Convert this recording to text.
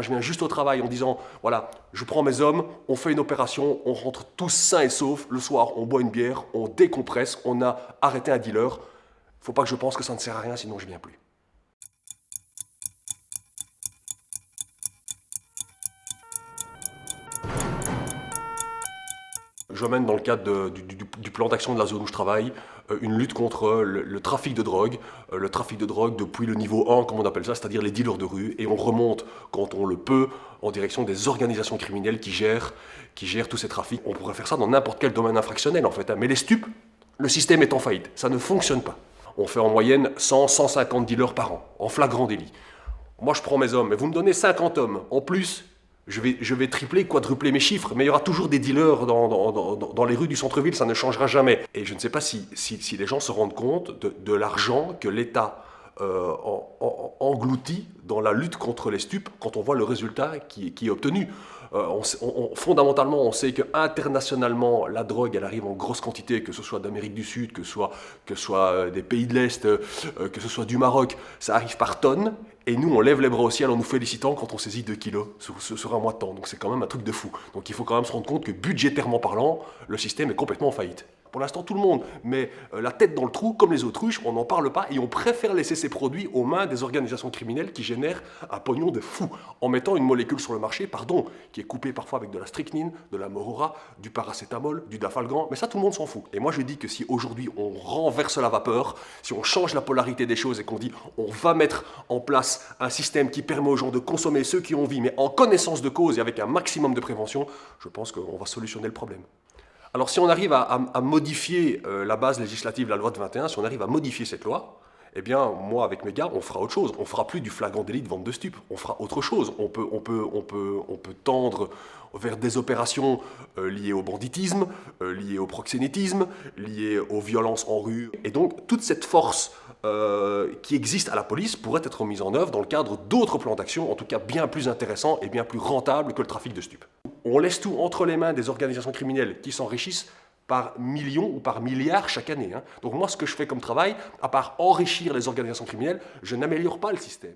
Moi, je viens juste au travail en disant, voilà, je prends mes hommes, on fait une opération, on rentre tous sains et saufs. Le soir, on boit une bière, on décompresse, on a arrêté un dealer. Faut pas que je pense que ça ne sert à rien, sinon je viens plus. Je mène dans le cadre du plan d'action de la zone où je travaille une lutte contre le trafic de drogue. Le trafic de drogue depuis le niveau 1, comme on appelle ça, c'est-à-dire les dealers de rue. Et on remonte, quand on le peut, en direction des organisations criminelles qui gèrent tous ces trafics. On pourrait faire ça dans n'importe quel domaine infractionnel en fait. Mais les stupes, le système est en faillite. Ça ne fonctionne pas. On fait en moyenne 100-150 dealers par an, en flagrant délit. Moi je prends mes hommes, mais vous me donnez 50 hommes. En plus, je vais tripler, quadrupler mes chiffres, mais il y aura toujours des dealers dans les rues du centre-ville, ça ne changera jamais. Et je ne sais pas si les gens se rendent compte de l'argent que l'État engloutit dans la lutte contre les stupes quand on voit le résultat qui est obtenu. Fondamentalement, on sait qu'internationalement, la drogue, elle arrive en grosse quantité, que ce soit d'Amérique du Sud, que ce soit des pays de l'Est, que ce soit du Maroc, ça arrive par tonnes. Et nous, on lève les bras au ciel en nous félicitant quand on saisit 2 kilos sur un mois de temps. Donc c'est quand même un truc de fou. Donc il faut quand même se rendre compte que budgétairement parlant, le système est complètement en faillite. Pour l'instant, tout le monde met la tête dans le trou, comme les autruches, on n'en parle pas et on préfère laisser ces produits aux mains des organisations criminelles qui génèrent un pognon de fou en mettant une molécule sur le marché, qui est coupée parfois avec de la strychnine, de la morora, du paracétamol, du dafalgan, mais ça tout le monde s'en fout. Et moi je dis que si aujourd'hui on renverse la vapeur, si on change la polarité des choses et qu'on dit on va mettre en place un système qui permet aux gens de consommer ceux qui ont envie, mais en connaissance de cause et avec un maximum de prévention, je pense qu'on va solutionner le problème. Alors si on arrive à modifier la base législative, la loi de 21, si on arrive à modifier cette loi, eh bien moi avec mes gars, on fera autre chose. On fera plus du flagrant délit de vente de stupes, on fera autre chose. On peut tendre vers des opérations liées au banditisme, liées au proxénétisme, liées aux violences en rue. Et donc toute cette force qui existe à la police pourrait être mise en œuvre dans le cadre d'autres plans d'action, en tout cas bien plus intéressants et bien plus rentables que le trafic de stupes. On laisse tout entre les mains des organisations criminelles qui s'enrichissent par millions ou par milliards chaque année. Donc moi, ce que je fais comme travail, à part enrichir les organisations criminelles, je n'améliore pas le système.